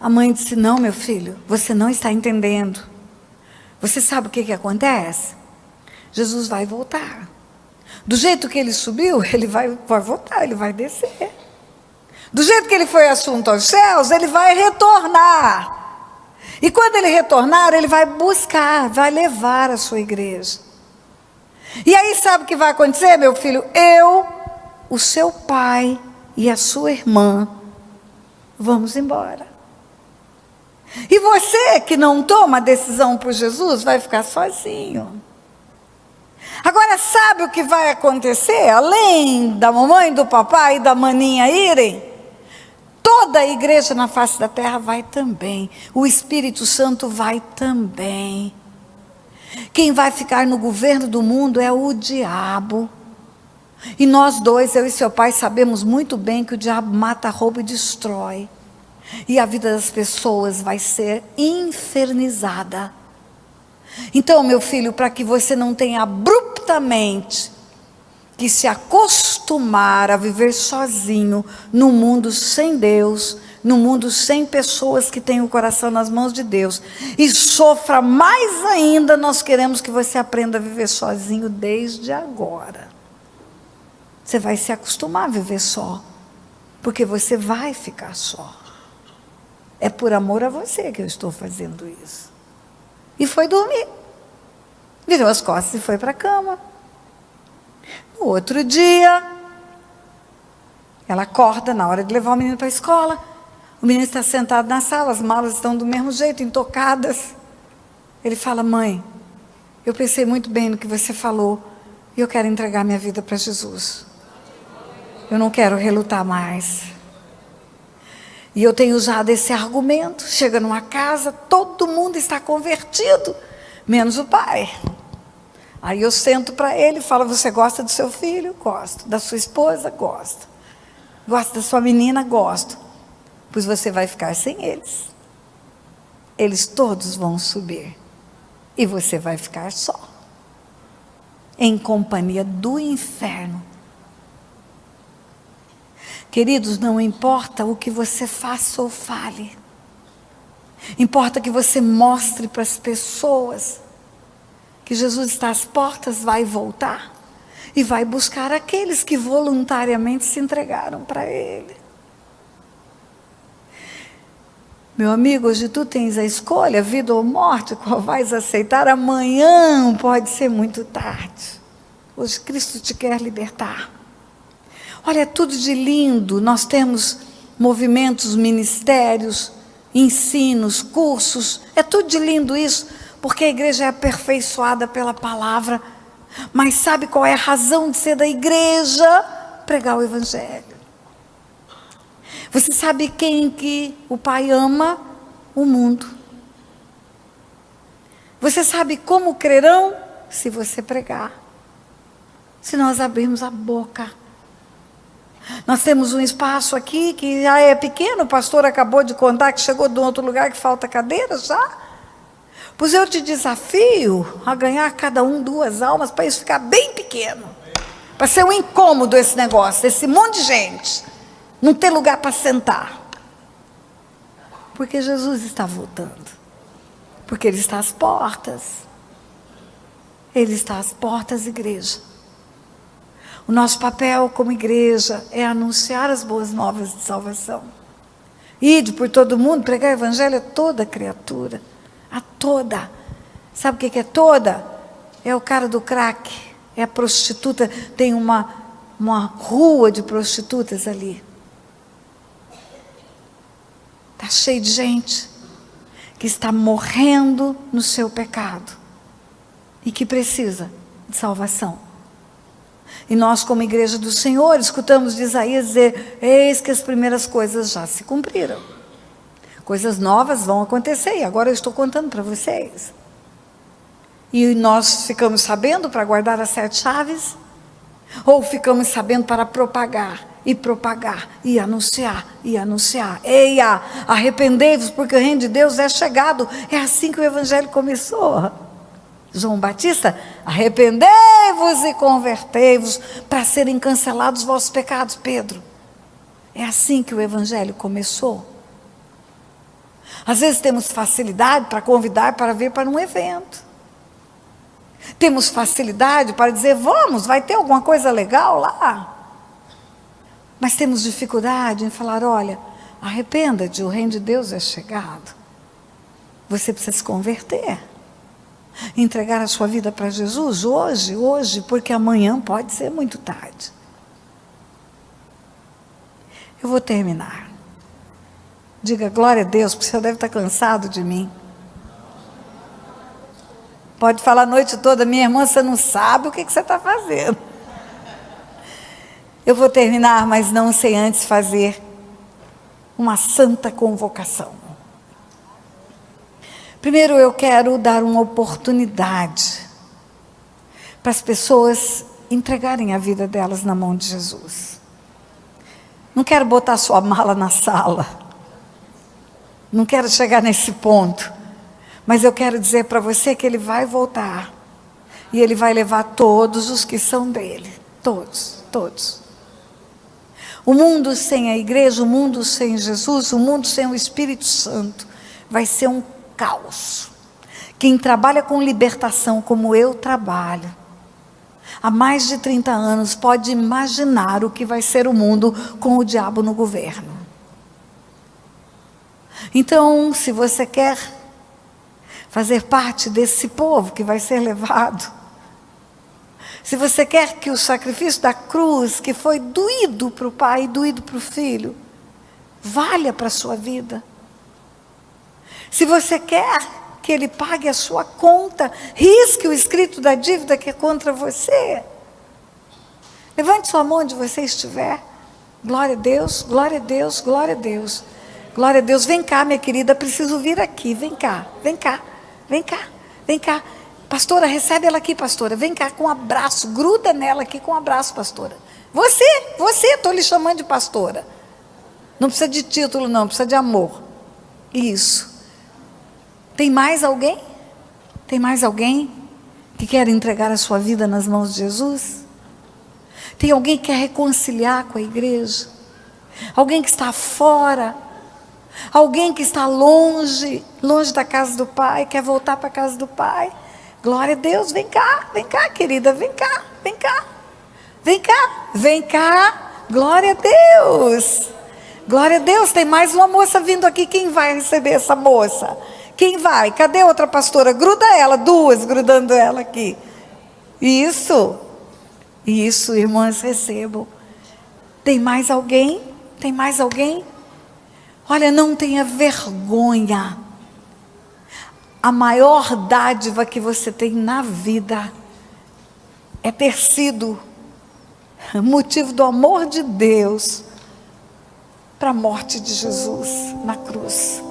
[SPEAKER 1] A mãe disse, não, meu filho, você não está entendendo. Você sabe o que acontece? Jesus vai voltar. Do jeito que ele subiu, ele vai voltar, ele vai descer. Do jeito que ele foi assunto aos céus, ele vai retornar. E quando ele retornar, ele vai buscar, vai levar a sua igreja. E aí sabe o que vai acontecer, meu filho? Eu, o seu pai e a sua irmã, vamos embora. E você que não toma a decisão por Jesus, vai ficar sozinho. Agora sabe o que vai acontecer? Além da mamãe, do papai e da maninha irem, toda a igreja na face da terra vai também. O Espírito Santo vai também. Quem vai ficar no governo do mundo é o diabo. E nós dois, eu e seu pai, sabemos muito bem que o diabo mata, rouba e destrói. E a vida das pessoas vai ser infernizada. Então, meu filho, para que você não tenha abruptamente que se acostumar a viver sozinho, num mundo sem Deus, num mundo sem pessoas que têm o coração nas mãos de Deus, e sofra mais ainda. Nós queremos que você aprenda a viver sozinho desde agora. Você vai se acostumar a viver só, porque você vai ficar só. É por amor a você que eu estou fazendo isso. E foi dormir, virou as costas e foi para a cama. No outro dia, ela acorda na hora de levar o menino para a escola. O menino está sentado na sala, as malas estão do mesmo jeito, intocadas. Ele fala: mãe, eu pensei muito bem no que você falou, e eu quero entregar minha vida para Jesus. Eu não quero relutar mais. E eu tenho usado esse argumento. Chega numa casa, todo mundo está convertido, menos o pai. Aí eu sento para ele e falo: você gosta do seu filho? Gosto. Da sua esposa? Gosto. Gosta da sua menina? Gosto. Pois você vai ficar sem eles. Eles todos vão subir. E você vai ficar só, em companhia do inferno. Queridos, não importa o que você faça ou fale. Importa que você mostre para as pessoas que Jesus está às portas, vai voltar e vai buscar aqueles que voluntariamente se entregaram para Ele. Meu amigo, hoje tu tens a escolha, vida ou morte, qual vais aceitar. Amanhã pode ser muito tarde. Hoje Cristo te quer libertar. Olha, é tudo de lindo. Nós temos movimentos, ministérios, ensinos, cursos. É tudo de lindo isso, porque a igreja é aperfeiçoada pela palavra. Mas sabe qual é a razão de ser da igreja? Pregar o evangelho. Você sabe quem que o Pai ama? O mundo. Você sabe como crerão? Se você pregar. Se nós abrirmos a boca. Nós temos um espaço aqui que já é pequeno. O pastor acabou de contar que chegou de um outro lugar que falta cadeira já. Pois eu te desafio a ganhar cada um 2 almas para isso ficar bem pequeno. Para ser um incômodo esse negócio, esse monte de gente. Não ter lugar para sentar. Porque Jesus está voltando. Porque Ele está às portas. Ele está às portas, igreja. O nosso papel como igreja é anunciar as boas novas de salvação. Ide por todo mundo, pregar o evangelho a toda criatura. A toda. Sabe o que é toda? É o cara do crack. É a prostituta. Tem uma rua de prostitutas ali. Está cheio de gente que está morrendo no seu pecado e que precisa de salvação. E nós, como igreja do Senhor, escutamos de Isaías dizer: eis que as primeiras coisas já se cumpriram. Coisas novas vão acontecer, e agora eu estou contando para vocês. E nós ficamos sabendo para guardar as 7 chaves? Ou ficamos sabendo para propagar, e anunciar, e anunciar. Eia, arrependei-vos, porque o reino de Deus é chegado. É assim que o evangelho começou. João Batista: arrependei-vos e convertei-vos, para serem cancelados os vossos pecados. Pedro: é assim que o evangelho começou. Às vezes temos facilidade para convidar para vir para um evento. Temos facilidade para dizer: vamos, vai ter alguma coisa legal lá. Mas temos dificuldade em falar: olha, arrependa-te, o reino de Deus é chegado. Você precisa se converter. Entregar a sua vida para Jesus hoje, porque amanhã pode ser muito tarde. Eu vou terminar. Diga glória a Deus, porque você deve estar cansado de mim. Pode falar a noite toda: minha irmã, você não sabe o que você está fazendo. Eu vou terminar, mas não sem antes fazer uma santa convocação. Primeiro, eu quero dar uma oportunidade para as pessoas entregarem a vida delas na mão de Jesus. Não quero botar sua mala na sala. Não quero chegar nesse ponto. Mas eu quero dizer para você que Ele vai voltar. E Ele vai levar todos os que são dele. Todos, todos. O mundo sem a igreja, o mundo sem Jesus, o mundo sem o Espírito Santo, vai ser um caos. Quem trabalha com libertação, como eu trabalho, há mais de 30 anos, pode imaginar o que vai ser o mundo com o diabo no governo. Então, se você quer fazer parte desse povo que vai ser levado, se você quer que o sacrifício da cruz, que foi doído para o Pai e doído para o Filho, valha para a sua vida. Se você quer que Ele pague a sua conta, risque o escrito da dívida que é contra você. Levante sua mão onde você estiver. Glória a Deus, glória a Deus, glória a Deus. Glória a Deus. Vem cá, minha querida, preciso vir aqui. Vem cá, vem cá, vem cá, vem cá. Pastora, recebe ela aqui, pastora. Vem cá com um abraço, gruda nela aqui com um abraço, pastora. Você, estou lhe chamando de pastora. Não precisa de título não, precisa de amor. Isso. Tem mais alguém? Tem mais alguém que quer entregar a sua vida nas mãos de Jesus? Tem alguém que quer reconciliar com a igreja? Alguém que está fora? Alguém que está longe da casa do Pai, quer voltar para a casa do Pai? Glória a Deus, vem cá, querida, vem cá, vem cá, vem cá, vem cá, glória a Deus, glória a Deus. Tem mais uma moça vindo aqui, quem vai receber essa moça? Quem vai? Cadê outra pastora? Gruda ela, duas grudando ela aqui. Isso, irmãs, recebam. Tem mais alguém? Tem mais alguém? Olha, não tenha vergonha. A maior dádiva que você tem na vida é ter sido motivo do amor de Deus para a morte de Jesus na cruz.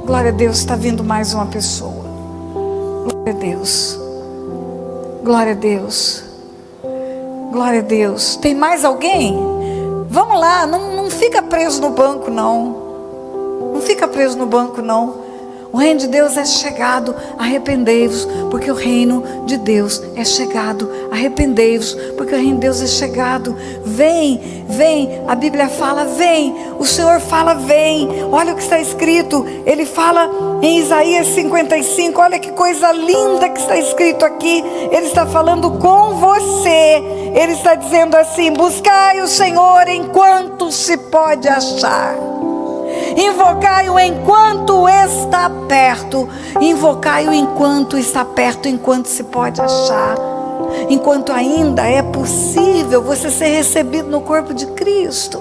[SPEAKER 1] Glória a Deus, está vindo mais uma pessoa. Glória a Deus. Glória a Deus. Glória a Deus. Tem mais alguém? Vamos lá, não fica preso no banco não. Não fica preso no banco não. O reino de Deus é chegado, arrependei-vos, porque o reino de Deus é chegado, arrependei-vos, porque o reino de Deus é chegado. Vem, vem, a Bíblia fala, vem, o Senhor fala, vem. Olha o que está escrito, Ele fala em Isaías 55, olha que coisa linda que está escrito aqui. Ele está falando com você, Ele está dizendo assim: buscai o Senhor enquanto se pode achar. Invocai-o enquanto está perto. Invocai-o enquanto está perto, enquanto se pode achar, enquanto ainda é possível você ser recebido no corpo de Cristo.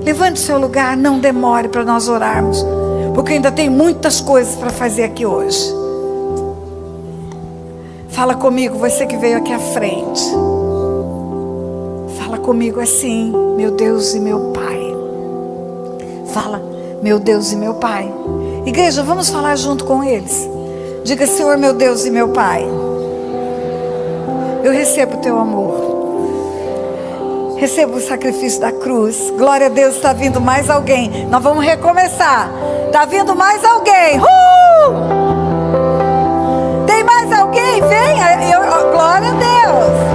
[SPEAKER 1] Levante seu lugar, não demore para nós orarmos, porque ainda tem muitas coisas para fazer aqui hoje. Fala comigo, você que veio aqui à frente. Fala comigo assim: meu Deus e meu Pai. Fala, meu Deus e meu Pai. Igreja, vamos falar junto com eles. Diga: Senhor, meu Deus e meu Pai, eu recebo o teu amor, recebo o sacrifício da cruz. Glória a Deus, está vindo mais alguém. Nós vamos recomeçar. Está vindo mais alguém. Tem mais alguém? Venha. Glória a Deus.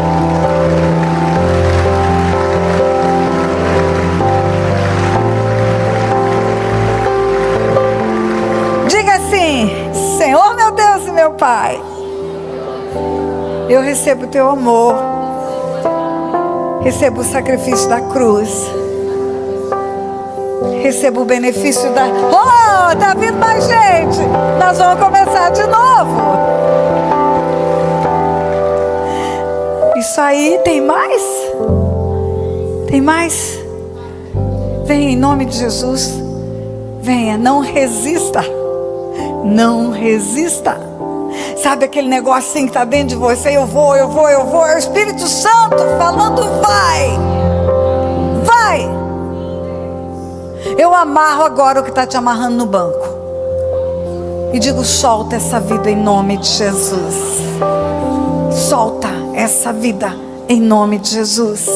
[SPEAKER 1] Senhor, meu Deus e meu Pai, eu recebo o teu amor, recebo o sacrifício da cruz, recebo o benefício da... Oh, está vindo mais gente, nós vamos começar de novo. Isso aí, tem mais? Tem mais? Venha em nome de Jesus, venha, não resista. Não resista. Sabe aquele negocinho que está dentro de você? Eu vou. É o Espírito Santo falando: vai. Vai. Eu amarro agora o que está te amarrando no banco. E digo: solta essa vida em nome de Jesus. Solta essa vida em nome de Jesus.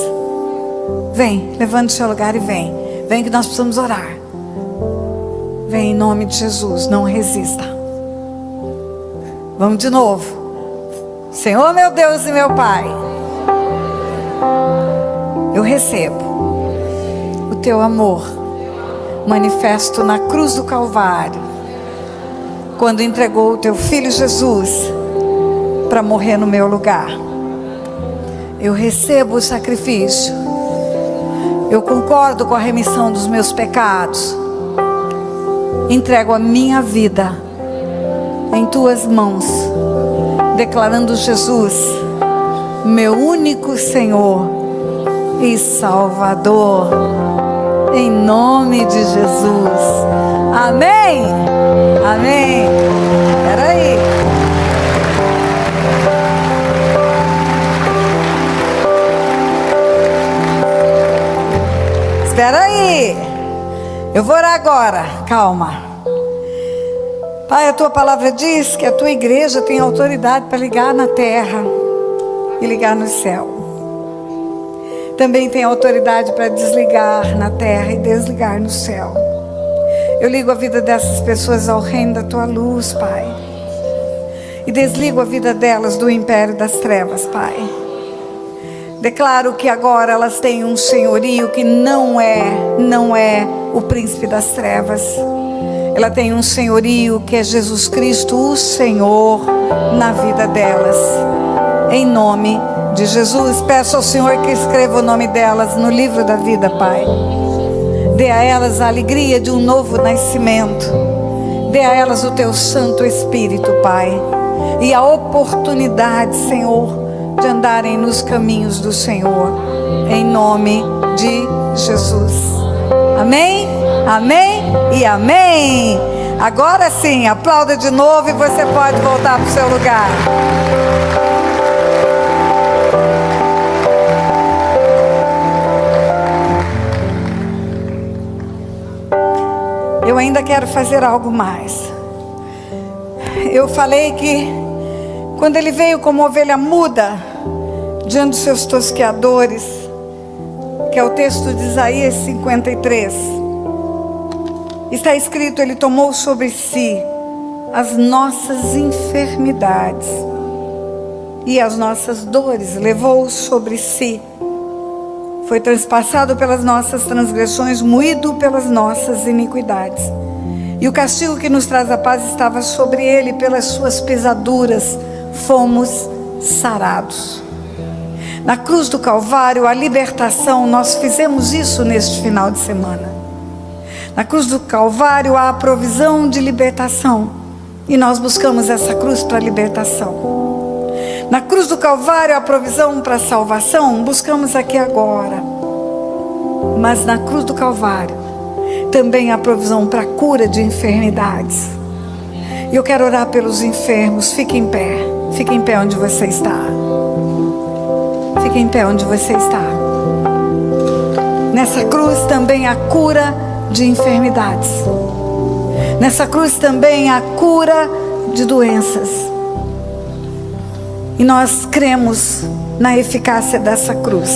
[SPEAKER 1] Vem, levante o seu lugar e vem. Vem que nós precisamos orar. Vem em nome de Jesus, não resista. Vamos de novo. Senhor, meu Deus e meu Pai, Eu recebo o teu amor manifesto na cruz do Calvário, quando entregou o teu filho Jesus para morrer no meu lugar. Eu recebo o sacrifício. Eu concordo com a remissão dos meus pecados. Entrego a minha vida em tuas mãos, declarando Jesus meu único Senhor e Salvador, em nome de Jesus. Amém? Amém. Espera aí. Espera aí. Eu vou orar agora. Calma. Pai, a tua palavra diz que a tua igreja tem autoridade para ligar na terra e ligar no céu. Também tem autoridade para desligar na terra e desligar no céu. Eu ligo a vida dessas pessoas ao reino da tua luz, Pai. E desligo a vida delas do império das trevas, Pai. Declaro que agora elas têm um senhorio que não é o príncipe das trevas. Ela tem um senhorio que é Jesus Cristo, o Senhor, na vida delas. Em nome de Jesus, peço ao Senhor que escreva o nome delas no livro da vida, Pai. Dê a elas a alegria de um novo nascimento. Dê a elas o teu Santo Espírito, Pai. E a oportunidade, Senhor, de andarem nos caminhos do Senhor. Em nome de Jesus. Amém? Amém e amém. Agora sim, aplauda de novo e você pode voltar para o seu lugar. Eu ainda quero fazer algo mais. Eu falei que quando ele veio como ovelha muda diante dos seus tosqueadores, que é o texto de Isaías 53, está escrito: ele tomou sobre si as nossas enfermidades e as nossas dores, levou sobre si. Foi transpassado pelas nossas transgressões, moído pelas nossas iniquidades. E o castigo que nos traz a paz estava sobre ele, pelas suas pisaduras fomos sarados. Na cruz do Calvário, a libertação, nós fizemos isso neste final de semana. Na cruz do Calvário há a provisão de libertação, e nós buscamos essa cruz para a libertação. Na cruz do Calvário há a provisão para a salvação, buscamos aqui agora. Mas na cruz do Calvário também há provisão para a cura de enfermidades. E eu quero orar pelos enfermos. Fique em pé onde você está. Fique em pé onde você está. Nessa cruz também há cura de enfermidades. Nessa cruz também há cura de doenças. E nós cremos na eficácia dessa cruz.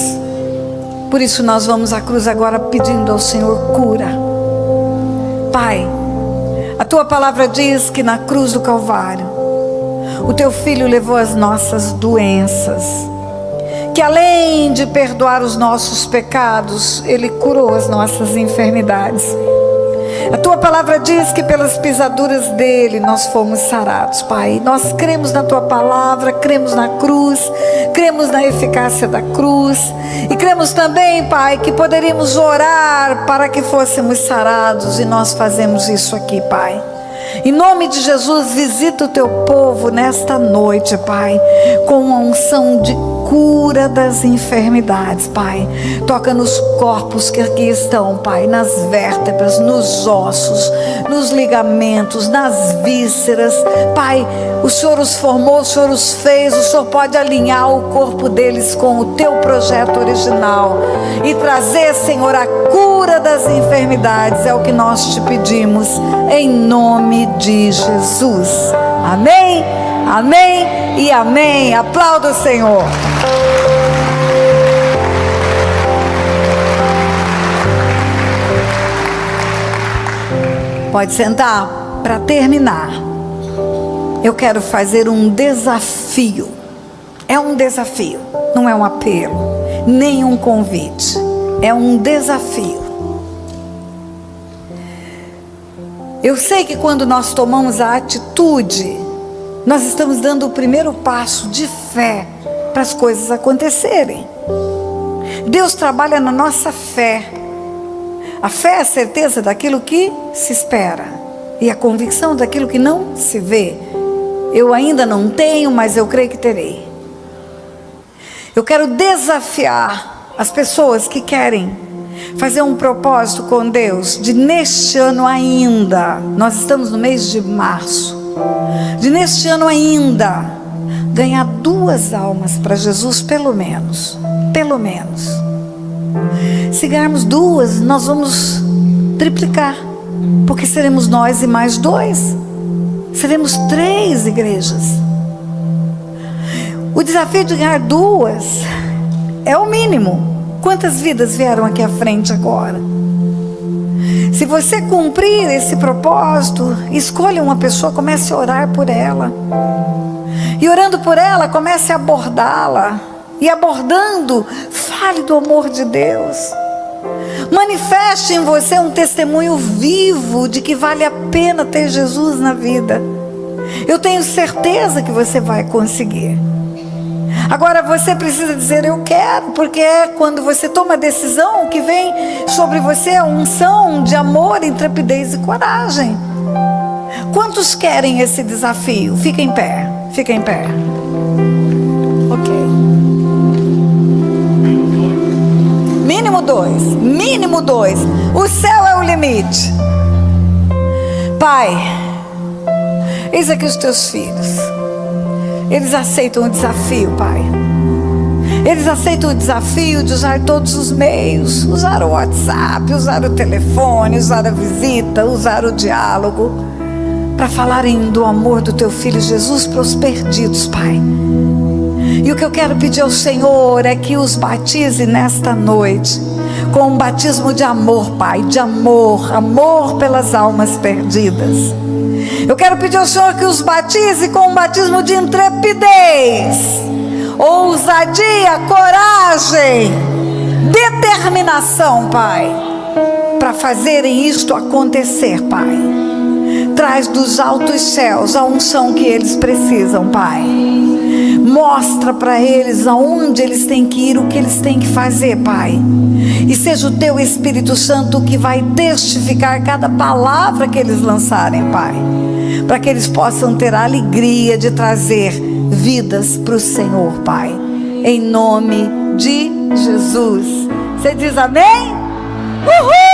[SPEAKER 1] Por isso nós vamos à cruz agora pedindo ao Senhor cura. Pai, a tua palavra diz que na cruz do Calvário o teu filho levou as nossas doenças, que além de perdoar os nossos pecados, ele curou as nossas enfermidades. A tua palavra diz que pelas pisaduras dele nós fomos sarados, Pai. Nós cremos na tua palavra, cremos na cruz, cremos na eficácia da cruz. E cremos também, Pai, que poderíamos orar para que fôssemos sarados. E nós fazemos isso aqui, Pai. Em nome de Jesus, visita o teu povo nesta noite, Pai, com uma unção de cura das enfermidades, Pai. Toca nos corpos que aqui estão, Pai, nas vértebras, nos ossos, nos ligamentos, nas vísceras. Pai, o Senhor os formou, o Senhor os fez, o Senhor pode alinhar o corpo deles com o teu projeto original e trazer, Senhor, a cura das enfermidades. É o que nós te pedimos, em nome de Jesus. Amém, amém e amém. Aplauda o Senhor. Pode sentar. Para terminar, eu quero fazer um desafio. É um desafio, não é um apelo. nenhum convite, é um desafio. Eu sei que quando nós tomamos a atitude, nós estamos dando o primeiro passo de fé para as coisas acontecerem. Deus trabalha na nossa fé. A fé é a certeza daquilo que se espera e a convicção daquilo que não se vê. Eu ainda não tenho, mas eu creio que terei. Eu quero desafiar as pessoas que querem fazer um propósito com Deus, de neste ano ainda, nós estamos no mês de março, de neste ano ainda, ganhar 2 almas para Jesus, pelo menos. Se ganharmos 2, nós vamos triplicar, porque seremos nós e mais 2, seremos 3 igrejas. O desafio de ganhar 2 é o mínimo. Quantas vidas vieram aqui à frente agora? Se você cumprir esse propósito, escolha uma pessoa, comece a orar por ela. E orando por ela, comece a abordá-la. E abordando, fale do amor de Deus. Manifeste em você um testemunho vivo de que vale a pena ter Jesus na vida. Eu tenho certeza que você vai conseguir. Agora você precisa dizer eu quero, porque é quando você toma a decisão que vem sobre você a unção de amor, intrepidez e coragem. Quantos querem esse desafio? Fica em pé, fica em pé. Ok. Mínimo 2. O céu é o limite. Pai, eis aqui os teus filhos. Eles aceitam o desafio, Pai. Eles aceitam o desafio de usar todos os meios. Usar o WhatsApp, usar o telefone, usar a visita, usar o diálogo, para falarem do amor do teu Filho Jesus para os perdidos, Pai. E o que eu quero pedir ao Senhor é que os batize nesta noite com um batismo de amor, Pai, de amor pelas almas perdidas. Eu quero pedir ao Senhor que os batize com um batismo de intrepidez, ousadia, coragem, determinação, Pai, para fazerem isto acontecer, Pai. Traz dos altos céus a unção que eles precisam, Pai. Mostra para eles aonde eles têm que ir, o que eles têm que fazer, Pai. E seja o teu Espírito Santo que vai testificar cada palavra que eles lançarem, Pai, para que eles possam ter a alegria de trazer vidas para o Senhor, Pai, em nome de Jesus. Você diz amém? Uhul!